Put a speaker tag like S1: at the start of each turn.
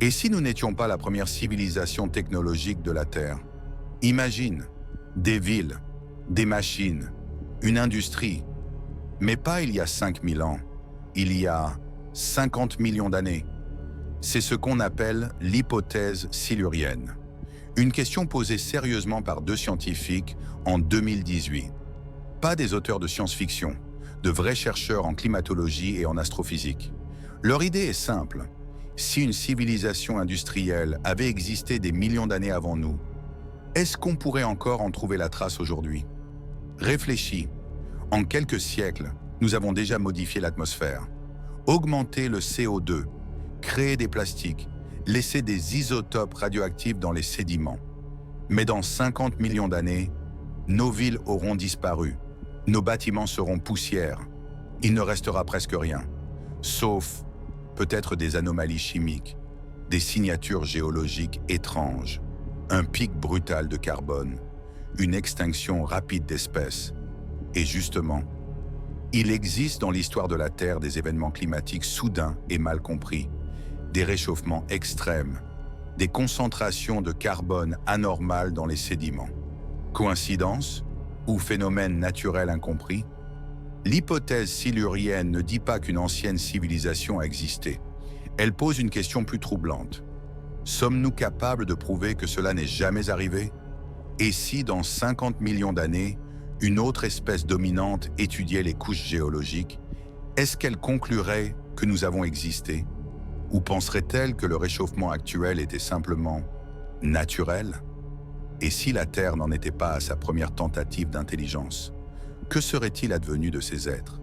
S1: Et si nous n'étions pas la première civilisation technologique de la Terre? Imagine, des villes, des machines, une industrie, mais pas il y a 5000 ans, il y a 50 millions d'années. C'est ce qu'on appelle l'hypothèse silurienne. Une question posée sérieusement par deux scientifiques en 2018. Pas des auteurs de science-fiction, de vrais chercheurs en climatologie et en astrophysique. Leur idée est simple. Si une civilisation industrielle avait existé des millions d'années avant nous, est-ce qu'on pourrait encore en trouver la trace aujourd'hui? Réfléchis. En quelques siècles, nous avons déjà modifié l'atmosphère, augmenté le CO2, créé des plastiques, laissé des isotopes radioactifs dans les sédiments. Mais dans 50 millions d'années, nos villes auront disparu, nos bâtiments seront poussière, il ne restera presque rien, sauf peut-être des anomalies chimiques, des signatures géologiques étranges, un pic brutal de carbone, une extinction rapide d'espèces. Et justement, il existe dans l'histoire de la Terre des événements climatiques soudains et mal compris, des réchauffements extrêmes, des concentrations de carbone anormales dans les sédiments. Coïncidence ou phénomène naturel incompris? L'hypothèse silurienne ne dit pas qu'une ancienne civilisation a existé. Elle pose une question plus troublante. Sommes-nous capables de prouver que cela n'est jamais arrivé? Et si, dans 50 millions d'années, une autre espèce dominante étudiait les couches géologiques, est-ce qu'elle conclurait que nous avons existé? Ou penserait-elle que le réchauffement actuel était simplement naturel? Et si la Terre n'en était pas à sa première tentative d'intelligence, que serait-il advenu de ces êtres?